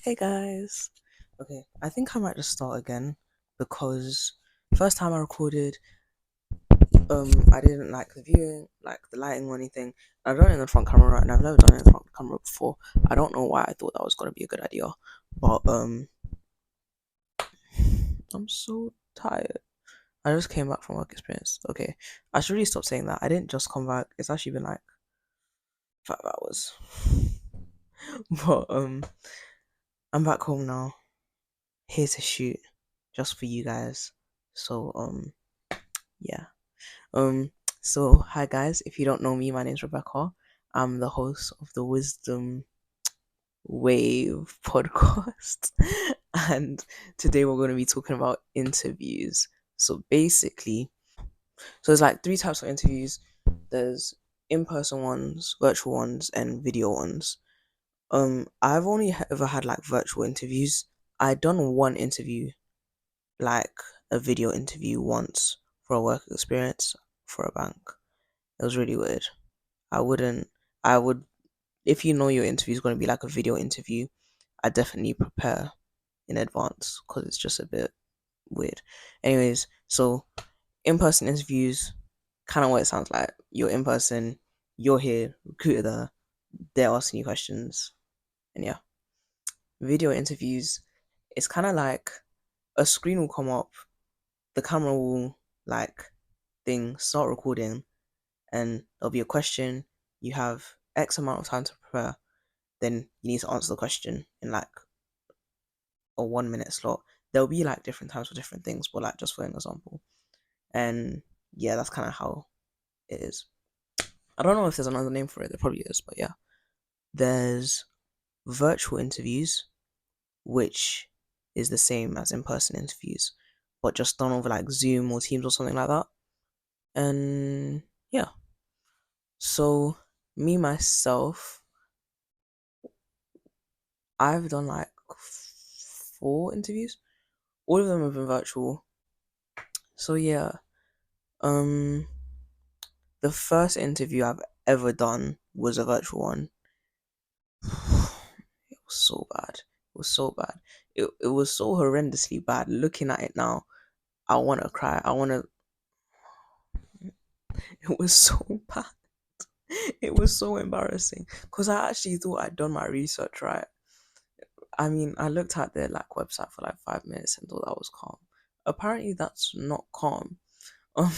Hey guys. Okay, I think I might just start again because first time I recorded, I didn't like the viewing, like the lighting or anything. I've done it in the front camera right, and I've never done it in the front camera before. I don't know why I thought that was gonna be a good idea, but I'm so tired. I just came back from work experience. Okay, I should really stop saying that. I didn't just come back. It's actually been like 5 hours. But I'm back home now, here to shoot just for you guys. So yeah. Um, so hi guys, if you don't know me, my name's Rebecca. I'm the host of the Wisdom Wave podcast. And today we're going to be talking about interviews. So basically, there's like three types of interviews. There's in-person ones, virtual ones, and video ones. I've only ever had like virtual interviews. I done one interview, like a video interview once for a work experience for a bank. It was really weird. I wouldn't, I would, if you know your interview is going to be like a video interview, I definitely prepare in advance because it's just a bit weird. Anyways, so in person interviews, kind of what it sounds like. You're in person, you're here, recruiter there, they're asking you questions, and yeah. Video interviews, it's kind of like a screen will come up, the camera will like start recording, and there'll be a question. You have X amount of time to prepare, then you need to answer the question in like a 1 minute slot. There'll be like different times for different things, but like just for an example. And yeah, that's kind of how it is. I don't know if there's another name for it, there probably is, but yeah. There's virtual interviews, which is the same as in person interviews, but just done over like Zoom or Teams or something like that. And yeah. So me myself, I've done like 4 interviews. All of them have been virtual. So yeah, um, the first interview I've ever done was a virtual one. It was so bad. It was so bad. It was so horrendously bad. Looking at it now, I want to cry. I want to. It was so bad. It was so embarrassing because I actually thought I'd done my research right. I mean, I looked at their like website for like 5 minutes and thought that was calm. Apparently, that's not calm. Um,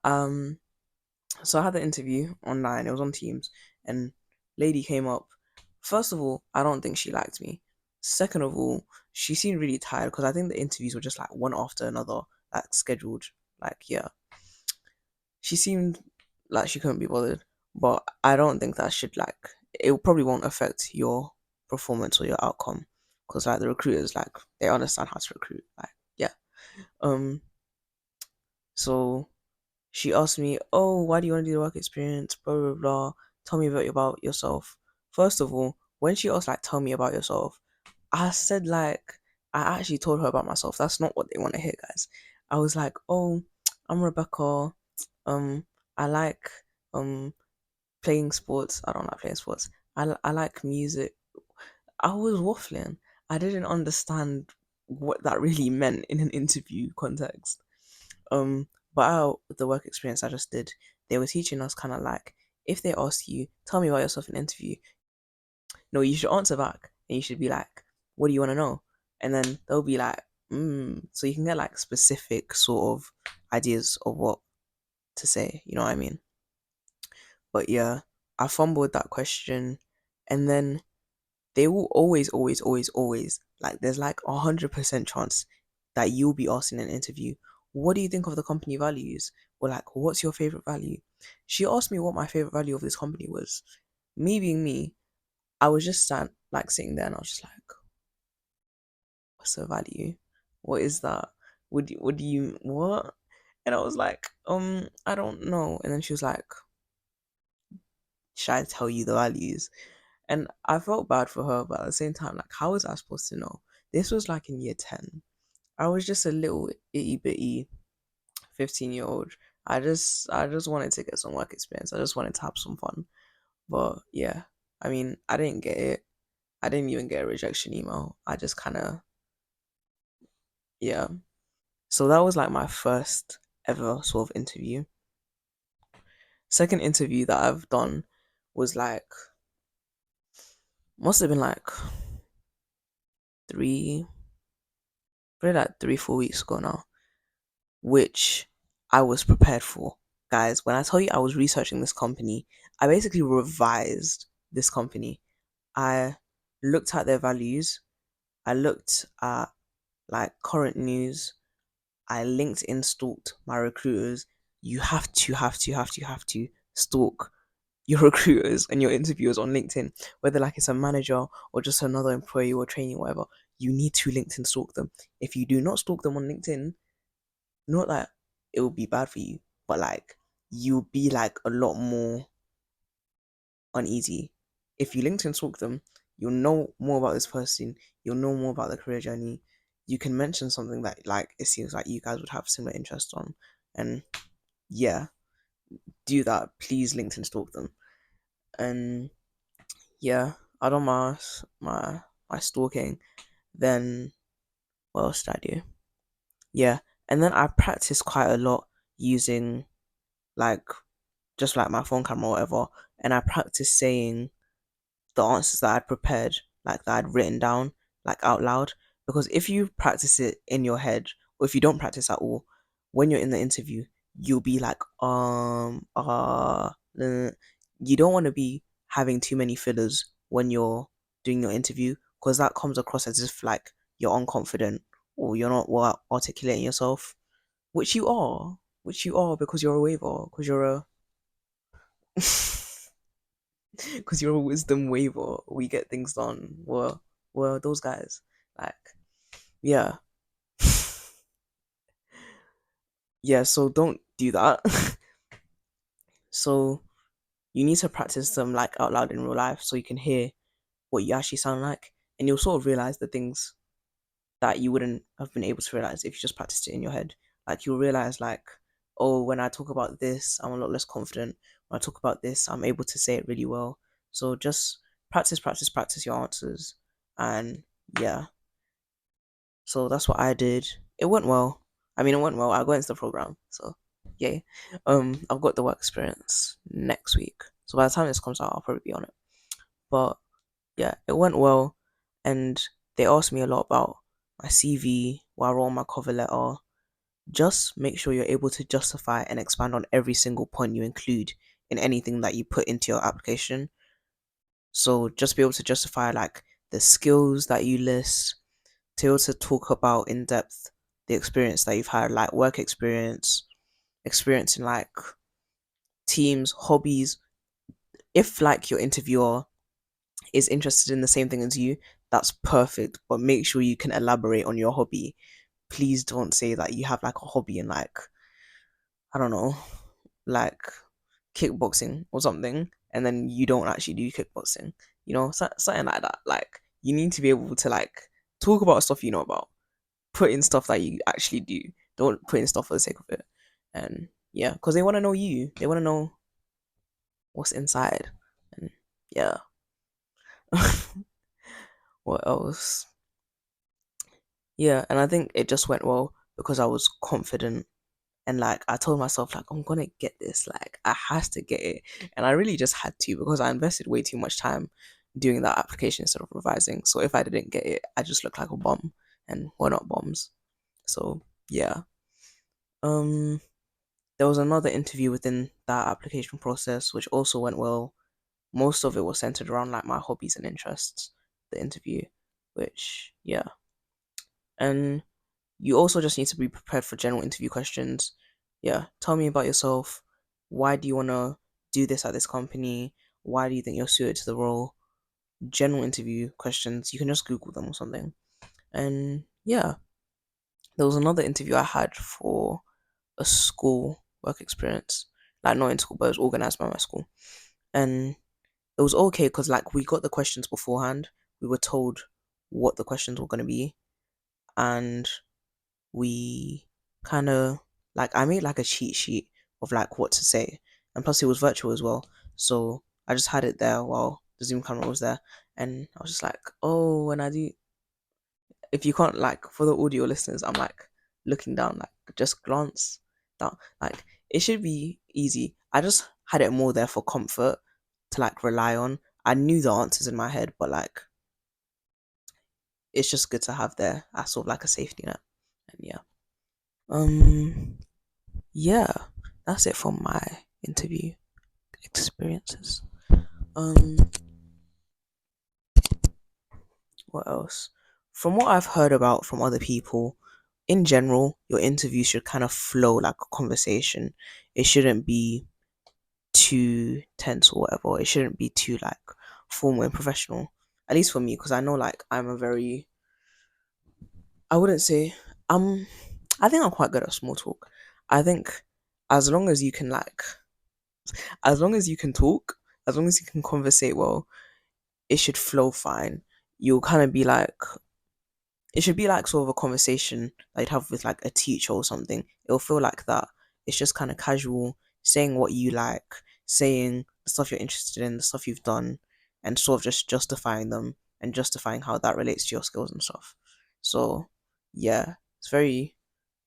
um, so I had the interview online. It was on Teams, and lady came up. First of all, I don't think she liked me. Second of all, she seemed really tired because I think the interviews were just like one after another, like scheduled. Like yeah, she seemed like she couldn't be bothered. But I don't think that should like it probably won't affect your performance or your outcome because like the recruiters like they understand how to recruit. Like yeah. Um. So she asked me, "Oh, why do you want to do the work experience?" Blah blah blah. Tell me about yourself. First of all, when she asked like, "Tell me about yourself," I said like, I actually told her about myself. That's not what they want to hear, guys. I was like, "Oh, I'm Rebecca. Um, I like playing sports. I don't like playing sports. I like music." I was waffling. I didn't understand what that really meant in an interview context. But out with the work experience I just did, they were teaching us kind of like if they ask you, tell me about yourself in an interview, no, you should answer back and you should be like, what do you want to know? And then they'll be like, so you can get like specific sort of ideas of what to say, you know what I mean? But yeah, I fumbled that question, and then they will always like there's like 100% chance that you'll be asked in an interview, what do you think of the company values, or like what's your favorite value. She asked me what my favorite value of this company was. Me being me, I was just sitting there and I was just like, what's the value, what is that, what do you what? And I was like, I don't know. And then she was like, should I tell you the values? And I felt bad for her, but at the same time, like, how was I supposed to know? This was like in year 10. I was just a little itty bitty 15-year-old. I just wanted to get some work experience. I just wanted to have some fun. But yeah, I mean, I didn't get it. I didn't even get a rejection email. I just kind of, yeah. So that was like my first ever sort of interview. Second interview that I've done was like, must have been like three, probably like 3, 4 weeks ago now, which I was prepared for. Guys, when I tell you I was researching this company, I basically revised this company. I looked at their values, I looked at like current news, I LinkedIn stalked my recruiters. You have to stalk your recruiters and your interviewers on LinkedIn, whether like it's a manager or just another employee or trainee, whatever. You need to LinkedIn stalk them. If you do not stalk them on LinkedIn, not that it will be bad for you, but like you'll be like a lot more uneasy. If you LinkedIn stalk them, you'll know more about this person, you'll know more about their career journey. You can mention something that like it seems like you guys would have similar interest on. And yeah, do that. Please LinkedIn stalk them. And yeah, I done my stalking. Then what else did I do? Yeah. And then I practiced quite a lot using like just like my phone camera or whatever. And I practiced saying the answers that I'd prepared, like that I'd written down, like out loud. Because if you practice it in your head, or if you don't practice at all, when you're in the interview, you'll be like, you don't want to be having too many fillers when you're doing your interview, because that comes across as if like you're unconfident or you're not well articulating yourself, which you are because you're a waiver, because you're a because you're a wisdom waiver. We get things done. Well, those guys. Like, yeah. Yeah, so don't do that. So you need to practice them like out loud in real life so you can hear what you actually sound like. And you'll sort of realize the things that you wouldn't have been able to realize if you just practiced it in your head. Like you'll realize like, oh, when I talk about this, I'm a lot less confident. When I talk about this, I'm able to say it really well. So just practice your answers. And yeah. So that's what I did. It went well. I mean, it went well. I got into the program. So yay. I've got the work experience next week. So by the time this comes out, I'll probably be on it. But yeah, it went well. And they asked me a lot about my CV, what I wrote on my cover letter. Just make sure you're able to justify and expand on every single point you include in anything that you put into your application. So just be able to justify like the skills that you list, to be able to talk about in depth the experience that you've had, like work experience, experience in like teams, hobbies. If like your interviewer is interested in the same thing as you, that's perfect. But make sure you can elaborate on your hobby. Please don't say that you have like a hobby in like, I don't know, like kickboxing or something, and then you don't actually do kickboxing. You know, something like that. Like you need to be able to like talk about stuff you know about, put in stuff that you actually do. Don't put in stuff for the sake of it. And yeah, because they want to know you. They want to know what's inside. And yeah. What else? Yeah, and I think it just went well because I was confident and like I told myself like I'm gonna get this. Like I has to get it. And I really just had to because I invested way too much time doing that application instead of revising. So if I didn't get it, I just look like a bum. And we're not bums. So yeah. Um There was another interview within that application process, which also went well. Most of it was centered around like my hobbies and interests, the interview, which, yeah. And you also just need to be prepared for general interview questions. Yeah, tell me about yourself. Why do you want to do this at this company? Why do you think you're suited to the role? General interview questions. You can just Google them or something. And yeah, there was another interview I had for a school work experience. Like not in school, but it was organized by my school. And it was okay because like we got the questions beforehand. We were told what the questions were gonna be, and we kind of like I made like a cheat sheet of like what to say, and plus it was virtual as well. So I just had it there while the Zoom camera was there, And I was just like, oh, when I do, if you can't, like, for the audio listeners, I'm like looking down, like just glance down. Like, it should be easy. I just had it more there for comfort to like rely on. I knew the answers in my head, but like it's just good to have there as sort of like a safety net. And yeah. Um yeah, that's it for my interview experiences. Um what else? From what I've heard about from other people, in general, your interview should kind of flow like a conversation. It shouldn't be too tense or whatever. It shouldn't be too like formal and professional. At least for me, because I know like I'm a very, I wouldn't say I'm I think I'm quite good at small talk. I think as long as you can like as long as you can talk, as long as you can conversate well, it should flow fine. You'll kind of be like, it should be like sort of a conversation that you'd have with like a teacher or something. It'll feel like that. It's just kind of casual, saying what you like, saying the stuff you're interested in, the stuff you've done, and sort of just justifying them and justifying how that relates to your skills and stuff. So yeah, it's very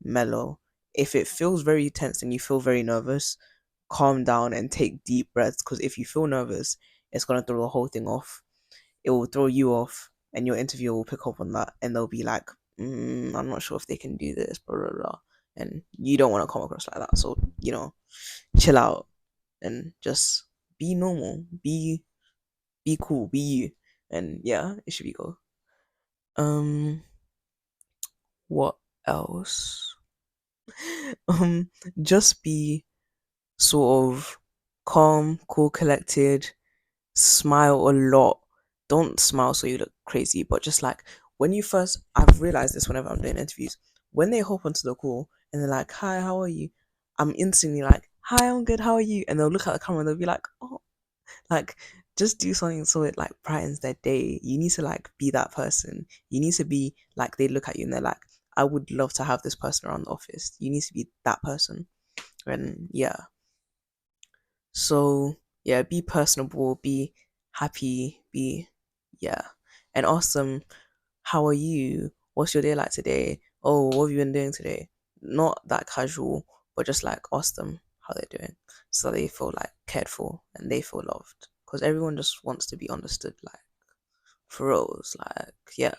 mellow. If it feels very tense and you feel very nervous, calm down and take deep breaths, because if you feel nervous, it's gonna throw the whole thing off. It will throw you off, and your interviewer will pick up on that, and they'll be like, I'm not sure if they can do this, blah blah blah. And you don't want to come across like that. So, chill out and just be normal. Be cool, be you. And yeah, it should be cool. Um what else? um just be sort of calm, cool, collected, smile a lot. Don't smile so you look crazy, but just like when you first, I've realized this whenever I'm doing interviews, when they hop onto the call and they're like, "Hi, how are you?" I'm instantly like, "Hi, I'm good. How are you?" And they'll look at the camera and they'll be like, "Oh," like just do something so it like brightens their day. You need to like be that person. You need to be like they look at you and they're like, "I would love to have this person around the office." You need to be that person. And yeah, so yeah, be personable, be happy, be yeah, and ask them, "How are you? What's your day like today? Oh, what have you been doing today?" Not that casual, but just like ask them how they're doing, so they feel like cared for and they feel loved. Because everyone just wants to be understood, like for reals, like yeah.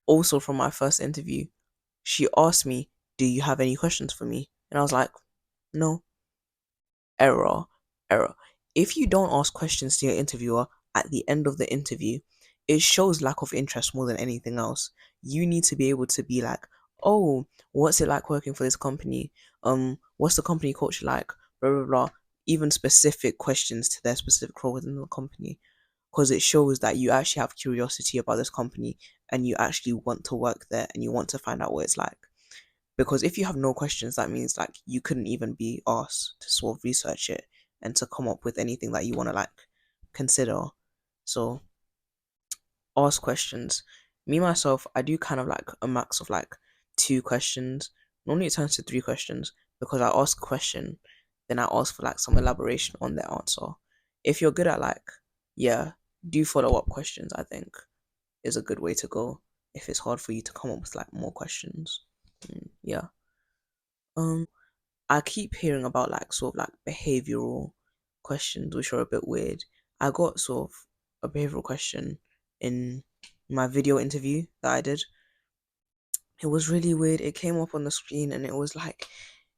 Also, from my first interview, she asked me, "Do you have any questions for me?" And I was like, "No." Error, error. If you don't ask questions to your interviewer at the end of the interview, it shows lack of interest more than anything else. You need to be able to be like, "Oh, what's it like working for this company? What's the company culture like?" Blah blah blah. Even specific questions to their specific role within the company, because it shows that you actually have curiosity about this company and you actually want to work there and you want to find out what it's like. Because if you have no questions, that means like you couldn't even be asked to sort of research it and to come up with anything that you want to like consider. So ask questions. Me myself, I do kind of like a max of like 2 questions. Normally it turns to 3 questions because I ask a question, then I ask for like some elaboration on the answer. If you're good at like, yeah, do follow up questions, I think is a good way to go if it's hard for you to come up with like more questions. Yeah. I keep hearing about like sort of like behavioral questions which are a bit weird. I got sort of a behavioral question in my video interview that I did. It was really weird. It came up on the screen and it was like,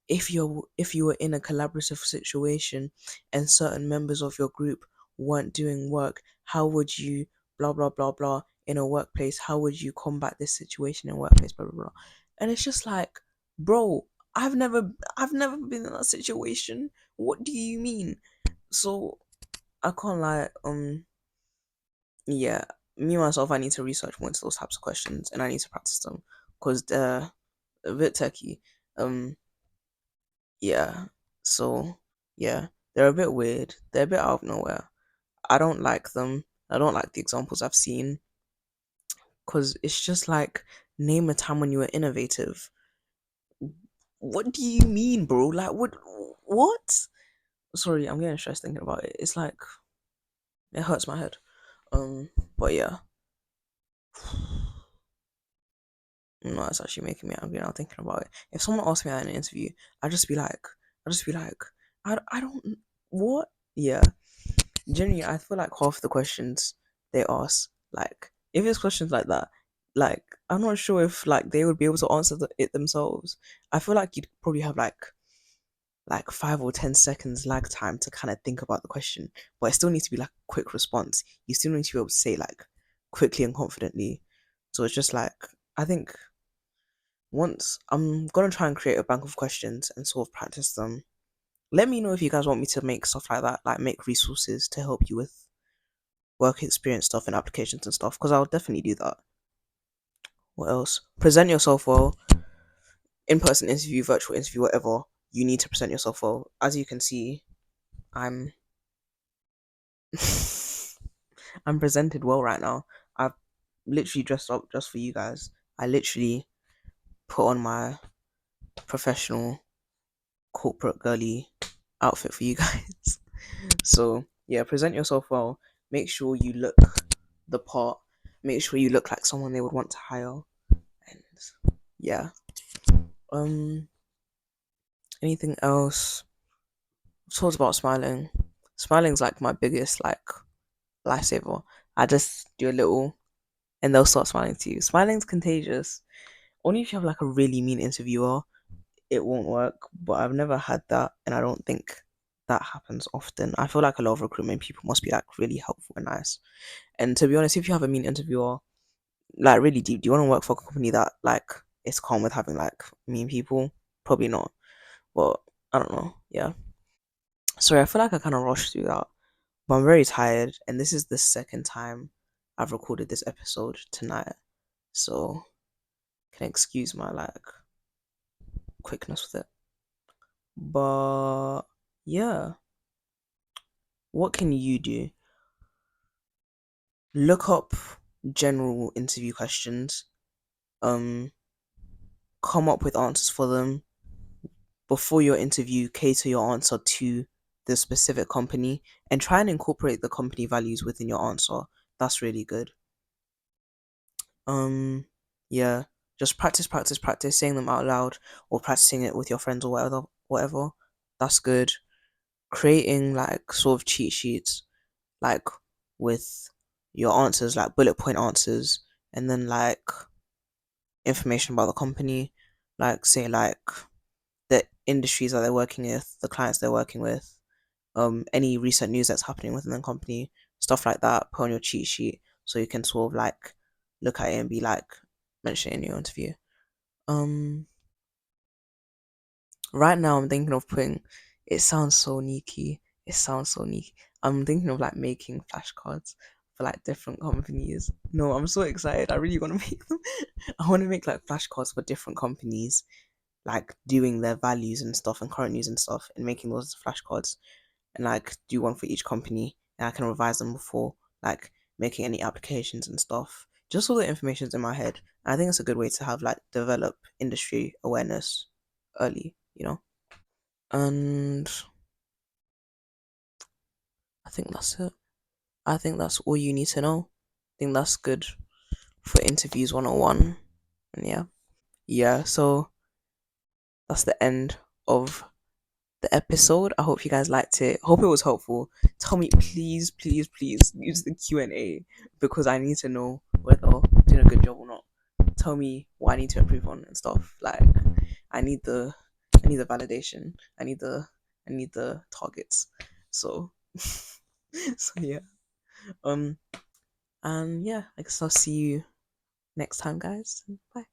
if you were in a collaborative situation and certain members of your group weren't doing work, how would you blah blah blah blah in a workplace? How would you combat this situation in workplace? Blah blah blah. And it's just like, bro, I've never been in that situation. What do you mean? So I can't lie. Yeah, me myself, I need to research more into those types of questions and I need to practice them because they're a bit techy. Um, yeah. So yeah, they're a bit weird. They're a bit out of nowhere. I don't like them. I don't like the examples I've seen because it's just like, name a time when you were innovative. What do you mean, bro? Like what? What? Sorry, I'm getting stressed thinking about it. It's like it hurts my head. But yeah. No, it's actually making me angry now thinking about it. If someone asked me in an interview, I'd just be like, I don't, what? Yeah. Generally, I feel like half the questions they ask, like, if it's questions like that, like, I'm not sure if, like, they would be able to answer it themselves. I feel like you'd probably have, like 5 or 10 seconds lag time to kind of think about the question, but it still needs to be like a quick response. You still need to be able to say like quickly and confidently. So it's just like, I think once I'm gonna try and create a bank of questions and sort of practice them. Let me know if you guys want me to make stuff like that, like make resources to help you with work experience stuff and applications and stuff, because I'll definitely do that. What else? Present yourself well. In person interview, virtual interview, whatever. You need to present yourself well. As you can see, I'm I'm presented well right now. I've literally dressed up just for you guys. I literally put on my professional corporate girly outfit for you guys. So yeah, present yourself well. Make sure you look the part. Make sure you look like someone they would want to hire. And yeah. Um. Anything else? Talked about smiling. Smiling's like my biggest like lifesaver. I just do a little, and they'll start smiling to you. Smiling's contagious. Only if you have like a really mean interviewer, it won't work. But I've never had that, and I don't think that happens often. I feel like a lot of recruitment people must be like really helpful and nice. And to be honest, if you have a mean interviewer, like really deep, do you want to work for a company that like is calm with having like mean people? Probably not. But I don't know. Yeah. Sorry, I feel like I kind of rushed through that, but I'm very tired, and this is the second time I've recorded this episode tonight, so can excuse my like quickness with it. But yeah, what can you do? Look up general interview questions. Um, come up with answers for them before your interview. Cater your answer to the specific company and try and incorporate the company values within your answer. That's really good. Um, yeah, just practice saying them out loud or practicing it with your friends or whatever. That's good. Creating like sort of cheat sheets, like with your answers, like bullet point answers, and then like information about the company, like say like the industries that they're working with, the clients they're working with, any recent news that's happening within the company, stuff like that. Put on your cheat sheet so you can sort of like look at it and be like mention it in your interview. Um, right now I'm thinking of putting. It sounds so neaky. It sounds so neaky. I'm thinking of like making flashcards for like different companies. No, I'm so excited. I really want to make them. I want to make like flashcards for different companies, like doing their values and stuff and current news and stuff, and making those flashcards and like do one for each company, and I can revise them before like making any applications and stuff. Just all the information's in my head. And I think it's a good way to have like develop industry awareness early, you know. And I think that's it. I think that's all you need to know. I think that's good for interviews 101. And yeah. Yeah, so that's the end of the episode. I hope you guys liked it. Hope it was helpful. Tell me, please, please, please use the Q&A because I need to know whether I'm doing a good job or not. Tell me what I need to improve on and stuff. Like, I need the, I need the validation. I need the targets. So, so yeah. Um, and yeah, I guess I'll see you next time, guys. Bye.